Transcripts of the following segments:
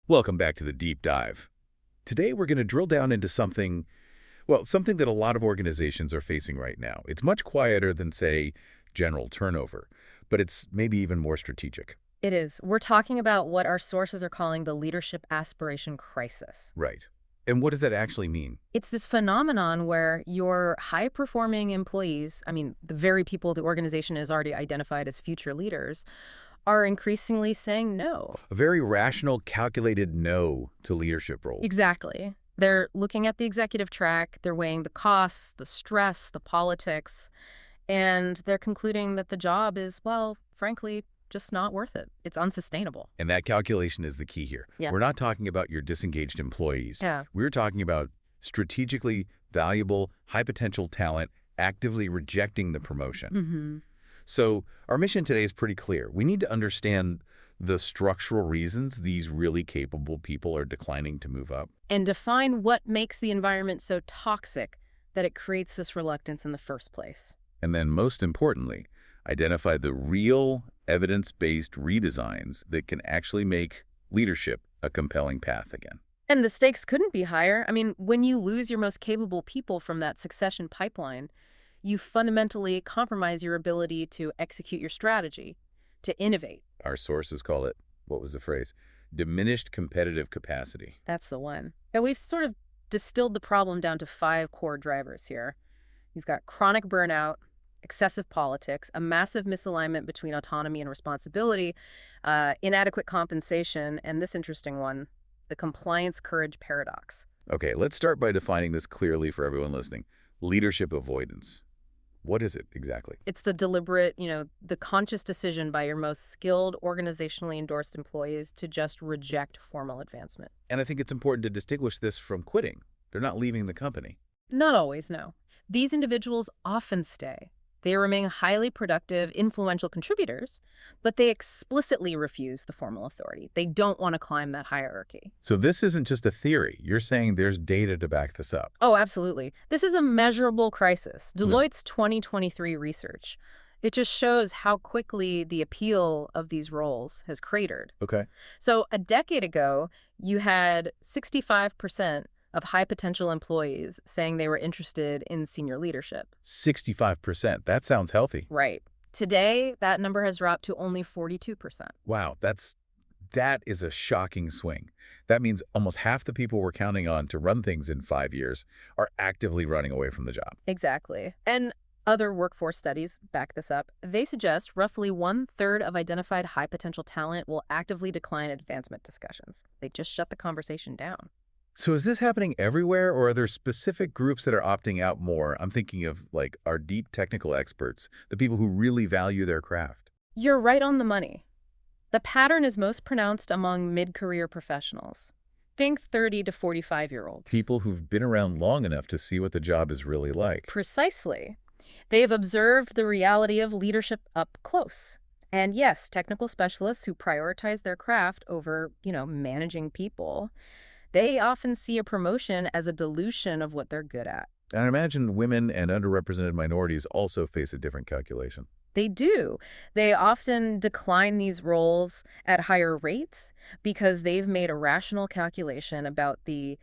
Welcome back to the Deep Dive. Today we're going to drill down into something that a lot of organizations are facing right now. It's much quieter than, say, general turnover, but it's maybe even more strategic. It is. We're talking about what our sources are calling the leadership aspiration crisis. Right. And what does that actually mean? It's this phenomenon where your high-performing employees, the very people the organization has already identified as future leaders, are increasingly saying no. A very rational, calculated no to leadership roles. Exactly. They're looking at the executive track, they're weighing the costs, the stress, the politics, and they're concluding that the job is, well, frankly, just not worth it. It's unsustainable. And that calculation is the key here. Yeah. We're not talking about your disengaged employees. Yeah. We're talking about strategically valuable, high-potential talent actively rejecting the promotion. Mm-hmm. So our mission today is pretty clear. We need to understand the structural reasons these really capable people are declining to move up. And define what makes the environment so toxic that it creates this reluctance in the first place. And then, most importantly, identify the real evidence-based redesigns that can actually make leadership a compelling path again. And the stakes couldn't be higher. When you lose your most capable people from that succession pipeline, you fundamentally compromise your ability to execute your strategy, to innovate. Our sources call it, what was the phrase? Diminished competitive capacity. That's the one. And we've sort of distilled the problem down to 5 core drivers here. You've got chronic burnout, excessive politics, a massive misalignment between autonomy and responsibility, inadequate compensation, and this interesting one, the compliance courage paradox. Okay, let's start by defining this clearly for everyone listening. Leadership avoidance. What is it exactly? It's the deliberate, the conscious decision by your most skilled, organizationally endorsed employees to just reject formal advancement. And I think it's important to distinguish this from quitting. They're not leaving the company. Not always, no. These individuals often stay. They remain highly productive, influential contributors, but they explicitly refuse the formal authority. They don't want to climb that hierarchy. So this isn't just a theory. You're saying there's data to back this up. Oh, absolutely. This is a measurable crisis. Deloitte's 2023 research, it just shows how quickly the appeal of these roles has cratered. Okay. So a decade ago, you had 65% of high-potential employees saying they were interested in senior leadership. 65%. That sounds healthy. Right. Today, that number has dropped to only 42%. Wow, that is a shocking swing. That means almost half the people we're counting on to run things in 5 years are actively running away from the job. Exactly. And other workforce studies back this up. They suggest roughly 1/3 of identified high-potential talent will actively decline advancement discussions. They just shut the conversation down. So is this happening everywhere, or are there specific groups that are opting out more? I'm thinking of, like, our deep technical experts, the people who really value their craft. You're right on the money. The pattern is most pronounced among mid-career professionals. Think 30 to 45-year-olds. People who've been around long enough to see what the job is really like. Precisely. They have observed the reality of leadership up close. And yes, technical specialists who prioritize their craft over, managing people, they often see a promotion as a dilution of what they're good at. And I imagine women and underrepresented minorities also face a different calculation. They do. They often decline these roles at higher rates because they've made a rational calculation about the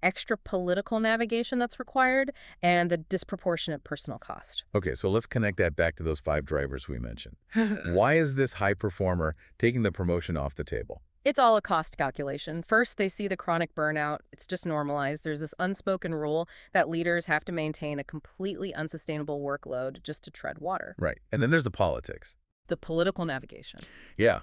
extra political navigation that's required and the disproportionate personal cost. Okay, so let's connect that back to those 5 drivers we mentioned. Why is this high performer taking the promotion off the table? It's all a cost calculation. First, they see the chronic burnout. It's just normalized. There's this unspoken rule that leaders have to maintain a completely unsustainable workload just to tread water. Right. And then there's the politics. The political navigation. Yeah.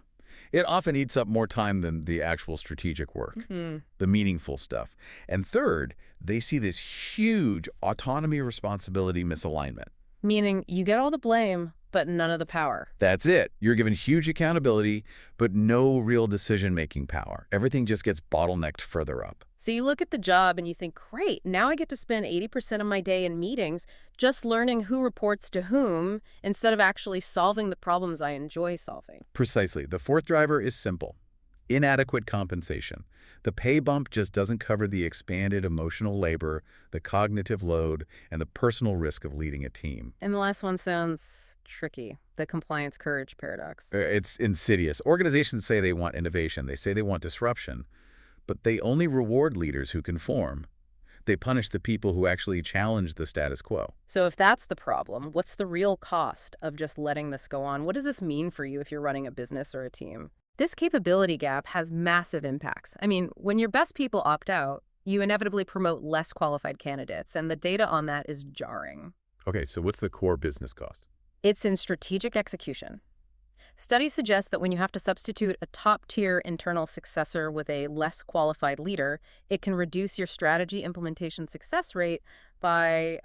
It often eats up more time than the actual strategic work, the meaningful stuff. And third, they see this huge autonomy responsibility misalignment. Meaning you get all the blame, but none of the power. That's it. You're given huge accountability, but no real decision-making power. Everything just gets bottlenecked further up. So you look at the job and you think, great, now I get to spend 80% of my day in meetings just learning who reports to whom instead of actually solving the problems I enjoy solving. Precisely. The 4th driver is simple. Inadequate compensation. The pay bump just doesn't cover the expanded emotional labor, the cognitive load, and the personal risk of leading a team. And the last one sounds tricky, the compliance courage paradox. It's insidious. Organizations say they want innovation. They say they want disruption. but they only reward leaders who conform. They punish the people who actually challenge the status quo. So if that's the problem, what's the real cost of just letting this go on? What does this mean for you if you're running a business or a team? This capability gap has massive impacts. I mean, when your best people opt out, you inevitably promote less qualified candidates, and the data on that is jarring. Okay, so what's the core business cost? It's in strategic execution. Studies suggest that when you have to substitute a top-tier internal successor with a less qualified leader, it can reduce your strategy implementation success rate by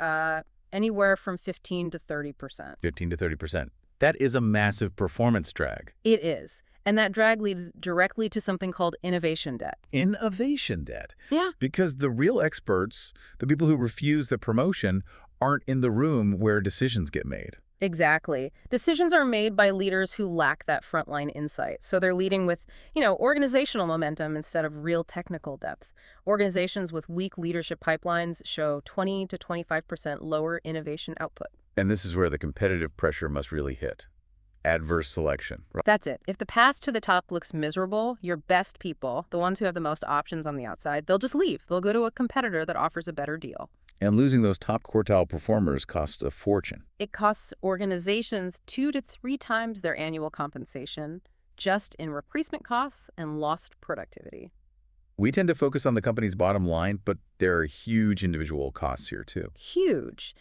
anywhere from 15 to 30%. 15 to 30%. That is a massive performance drag. It is. And that drag leads directly to something called innovation debt. Innovation debt. Yeah. Because the real experts, the people who refuse the promotion, aren't in the room where decisions get made. Exactly. Decisions are made by leaders who lack that frontline insight. So they're leading with, organizational momentum instead of real technical depth. Organizations with weak leadership pipelines show 20 to 25% lower innovation output. And this is where the competitive pressure must really hit. Adverse selection. Right? That's it. If the path to the top looks miserable, your best people, the ones who have the most options on the outside, they'll just leave. They'll go to a competitor that offers a better deal. And losing those top quartile performers costs a fortune. It costs organizations 2 to 3 times their annual compensation just in replacement costs and lost productivity. We tend to focus on the company's bottom line, but there are huge individual costs here too. Huge.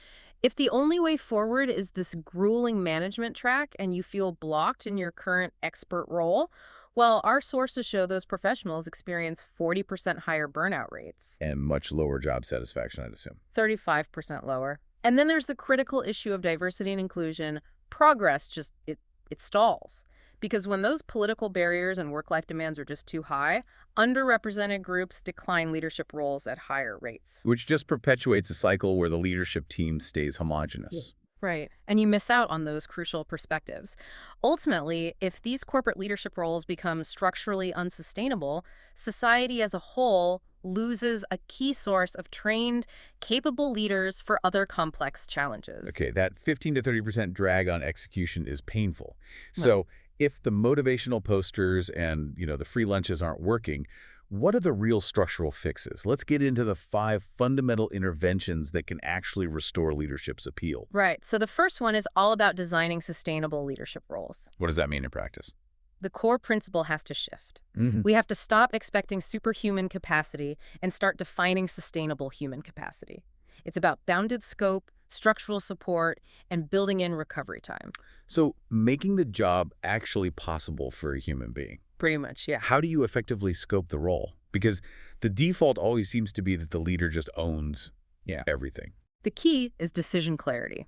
If the only way forward is this grueling management track and you feel blocked in your current expert role, well, our sources show those professionals experience 40% higher burnout rates. And much lower job satisfaction, I'd assume. 35% lower. And then there's the critical issue of diversity and inclusion. Progress just, it stalls. Because when those political barriers and work-life demands are just too high, underrepresented groups decline leadership roles at higher rates. Which just perpetuates a cycle where the leadership team stays homogenous. Right. And you miss out on those crucial perspectives. Ultimately, if these corporate leadership roles become structurally unsustainable, society as a whole loses a key source of trained, capable leaders for other complex challenges. Okay, that 15 to 30% drag on execution is painful. So if the motivational posters and, the free lunches aren't working, what are the real structural fixes? Let's get into the 5 fundamental interventions that can actually restore leadership's appeal. Right. So the first one is all about designing sustainable leadership roles. What does that mean in practice? The core principle has to shift. We have to stop expecting superhuman capacity and start defining sustainable human capacity. It's about bounded scope, structural support, and building in recovery time. So making the job actually possible for a human being. Pretty much, yeah. How do you effectively scope the role? Because the default always seems to be that the leader just owns everything. The key is decision clarity.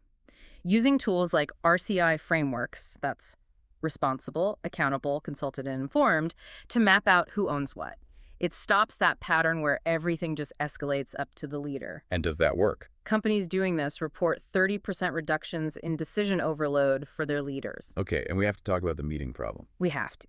Using tools like RCI frameworks, that's responsible, accountable, consulted, and informed, to map out who owns what. It stops that pattern where everything just escalates up to the leader. And does that work? Companies doing this report 30% reductions in decision overload for their leaders. Okay, and we have to talk about the meeting problem. We have to.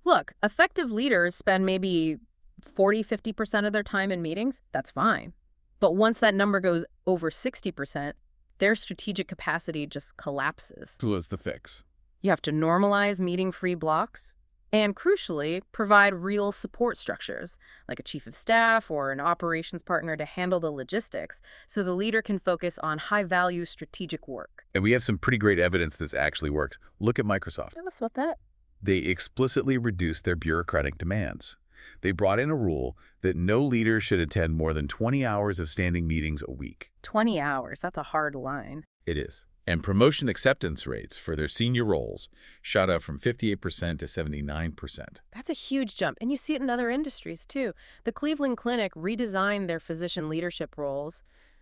Look, effective leaders spend maybe 40–50% of their time in meetings. That's fine. But once that number goes over 60%, their strategic capacity just collapses. So what's the fix? You have to normalize meeting-free blocks. And crucially, provide real support structures, like a chief of staff or an operations partner to handle the logistics, so the leader can focus on high-value strategic work. And we have some pretty great evidence this actually works. Look at Microsoft. Tell us about that. They explicitly reduced their bureaucratic demands. They brought in a rule that no leader should attend more than 20 hours of standing meetings a week. 20 hours, that's a hard line. It is. And promotion acceptance rates for their senior roles shot up from 58% to 79%. That's a huge jump. And you see it in other industries, too. The Cleveland Clinic redesigned their physician leadership roles.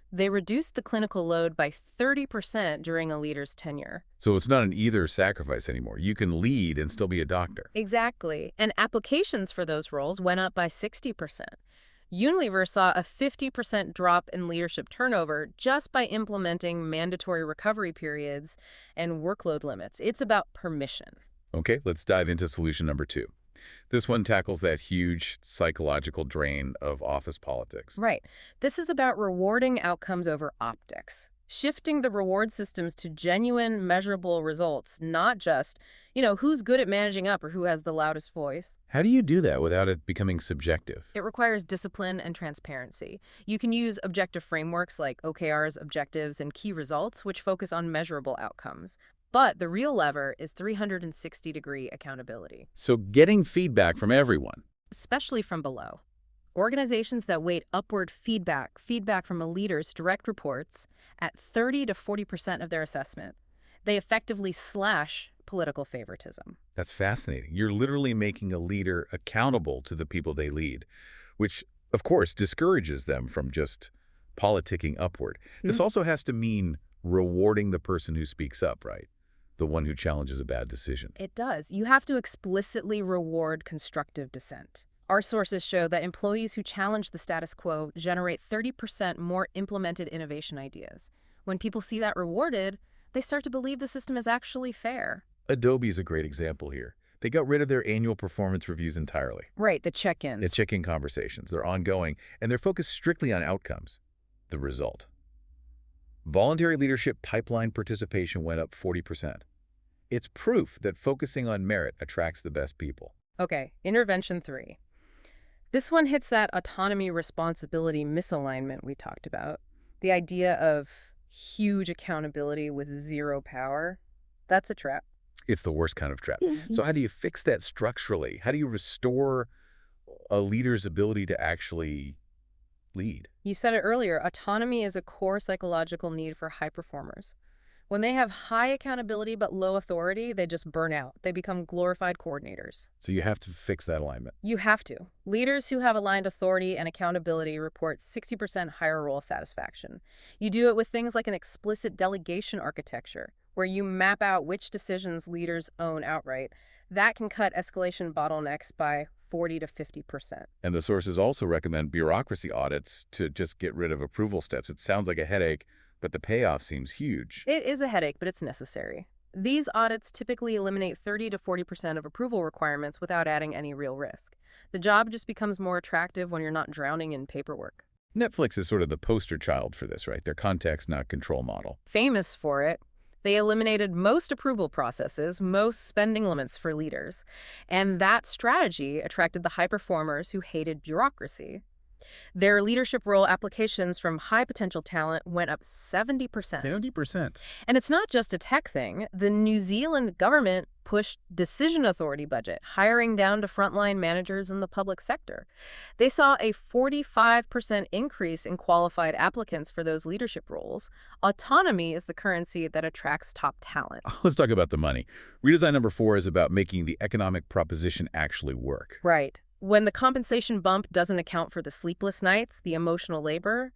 They reduced the clinical load by 30% during a leader's tenure. So it's not an either sacrifice anymore. You can lead and still be a doctor. Exactly. And applications for those roles went up by 60%. Unilever saw a 50% drop in leadership turnover just by implementing mandatory recovery periods and workload limits. It's about permission. Okay, let's dive into solution number 2. This one tackles that huge psychological drain of office politics. Right. This is about rewarding outcomes over optics. Shifting the reward systems to genuine, measurable results, not just, who's good at managing up or who has the loudest voice. How do you do that without it becoming subjective? It requires discipline and transparency. You can use objective frameworks like OKR's objectives and key results, which focus on measurable outcomes. But the real lever is 360-degree accountability, So getting feedback from everyone. especially from below. Organizations that weight upward feedback from a leader's direct reports at 30 to 40% of their assessment, they effectively slash political favoritism. That's fascinating. You're literally making a leader accountable to the people they lead, which, of course, discourages them from just politicking upward. This also has to mean rewarding the person who speaks up, right? The one who challenges a bad decision. It does. You have to explicitly reward constructive dissent. Our sources show that employees who challenge the status quo generate 30% more implemented innovation ideas. When people see that rewarded, they start to believe the system is actually fair. Adobe's a great example here. They got rid of their annual performance reviews entirely. Right, the check-ins. The check-in conversations, they're ongoing, and they're focused strictly on outcomes. The result. Voluntary leadership pipeline participation went up 40%. It's proof that focusing on merit attracts the best people. Okay, intervention 3. This one hits that autonomy responsibility misalignment we talked about. The idea of huge accountability with zero power. That's a trap. It's the worst kind of trap. So how do you fix that structurally? How do you restore a leader's ability to actually lead? You said it earlier, autonomy is a core psychological need for high performers. When they have high accountability but low authority, they just burn out. They become glorified coordinators. So you have to fix that alignment. You have to. Leaders who have aligned authority and accountability report 60% higher role satisfaction. You do it with things like an explicit delegation architecture, where you map out which decisions leaders own outright. That can cut escalation bottlenecks by 40 to 50%. And the sources also recommend bureaucracy audits to just get rid of approval steps. It sounds like a headache, but the payoff seems huge. It is a headache, but it's necessary. These audits typically eliminate 30 to 40% of approval requirements without adding any real risk. The job just becomes more attractive when you're not drowning in paperwork. Netflix is sort of the poster child for this, right? Their context, not control model. Famous for it, they eliminated most approval processes, most spending limits for leaders. And that strategy attracted the high performers who hated bureaucracy. Their leadership role applications from high potential talent went up 70%. 70%. And it's not just a tech thing. The New Zealand government pushed decision authority budget, hiring down to frontline managers in the public sector. They saw a 45% increase in qualified applicants for those leadership roles. Autonomy is the currency that attracts top talent. Let's talk about the money. Redesign number 4 is about making the economic proposition actually work. Right. When the compensation bump doesn't account for the sleepless nights, the emotional labor,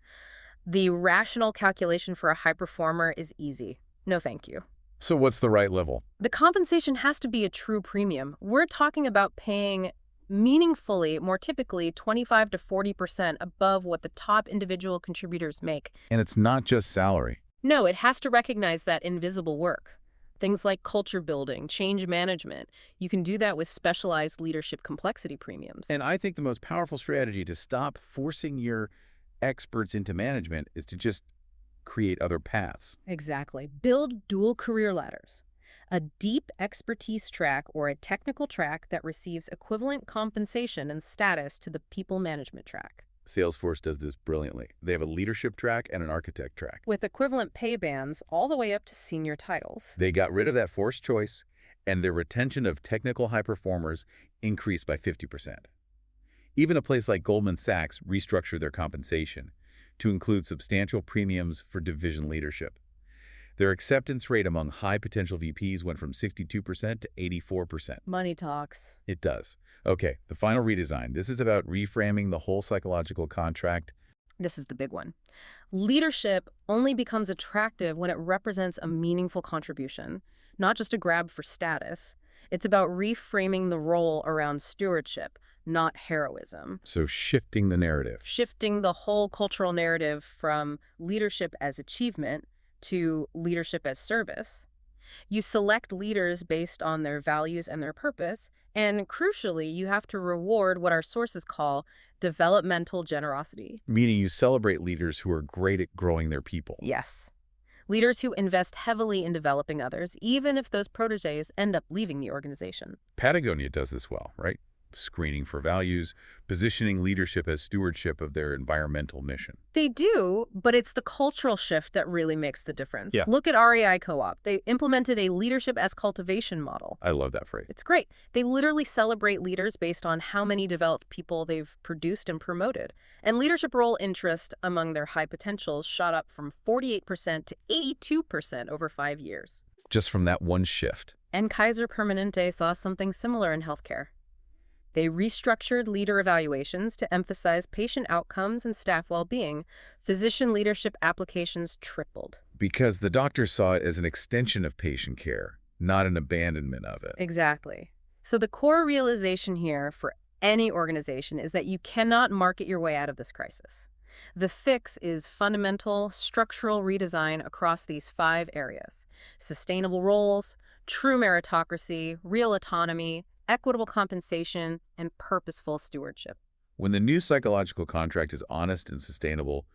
the rational calculation for a high performer is easy. No, thank you. So what's the right level? The compensation has to be a true premium. We're talking about paying meaningfully, more typically 25 to 40% above what the top individual contributors make. And it's not just salary. No, it has to recognize that invisible work. Things like culture building, change management. You can do that with specialized leadership complexity premiums. And I think the most powerful strategy to stop forcing your experts into management is to just create other paths. Exactly. Build dual career ladders. A deep expertise track or a technical track that receives equivalent compensation and status to the people management track. Salesforce does this brilliantly. They have a leadership track and an architect track. With equivalent pay bands all the way up to senior titles. They got rid of that forced choice, and their retention of technical high performers increased by 50%. Even a place like Goldman Sachs restructured their compensation to include substantial premiums for division leadership. Their acceptance rate among high-potential VPs went from 62% to 84%. Money talks. It does. Okay, the final redesign. This is about reframing the whole psychological contract. This is the big one. Leadership only becomes attractive when it represents a meaningful contribution, not just a grab for status. It's about reframing the role around stewardship, not heroism. So shifting the narrative. Shifting the whole cultural narrative from leadership as achievement to leadership as service. You select leaders based on their values and their purpose, and crucially, you have to reward what our sources call developmental generosity. Meaning you celebrate leaders who are great at growing their people. Yes. Leaders who invest heavily in developing others, even if those protégés end up leaving the organization. Patagonia does this well, right? Screening for values, positioning leadership as stewardship of their environmental mission. They do, but it's the cultural shift that really makes the difference. Yeah. Look at REI Co-op. They implemented a leadership as cultivation model. I love that phrase. It's great. They literally celebrate leaders based on how many developed people they've produced and promoted. And leadership role interest among their high potentials shot up from 48% to 82% over 5 years. Just from that one shift. And Kaiser Permanente saw something similar in healthcare. They restructured leader evaluations to emphasize patient outcomes and staff well-being. Physician leadership applications tripled. Because the doctor saw it as an extension of patient care, not an abandonment of it. Exactly. So the core realization here for any organization is that you cannot market your way out of this crisis. The fix is fundamental structural redesign across these 5 areas: sustainable roles, true meritocracy, real autonomy, equitable compensation, and purposeful stewardship. When the new psychological contract is honest and sustainable,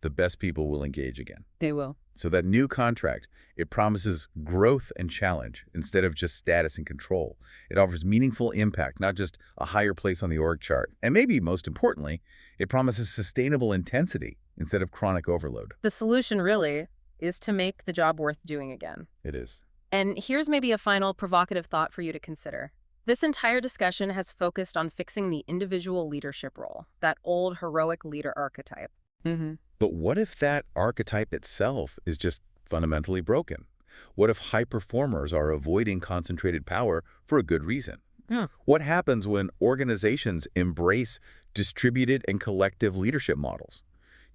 the best people will engage again. They will. So that new contract, it promises growth and challenge instead of just status and control. It offers meaningful impact, not just a higher place on the org chart. And maybe most importantly, it promises sustainable intensity instead of chronic overload. The solution really is to make the job worth doing again. It is. And here's maybe a final provocative thought for you to consider. This entire discussion has focused on fixing the individual leadership role, that old heroic leader archetype. But what if that archetype itself is just fundamentally broken? What if high performers are avoiding concentrated power for a good reason? Yeah. What happens when organizations embrace distributed and collective leadership models?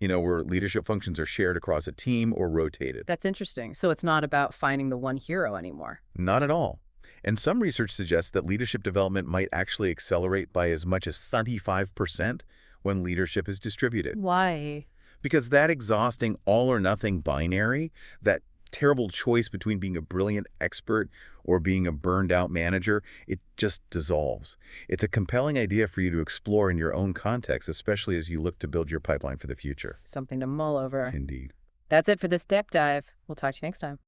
Where leadership functions are shared across a team or rotated. That's interesting. So it's not about finding the one hero anymore. Not at all. And some research suggests that leadership development might actually accelerate by as much as 35% when leadership is distributed. Why? Because that exhausting all-or-nothing binary, that terrible choice between being a brilliant expert or being a burned-out manager, it just dissolves. It's a compelling idea for you to explore in your own context, especially as you look to build your pipeline for the future. Something to mull over. Indeed. That's it for this deep dive. We'll talk to you next time.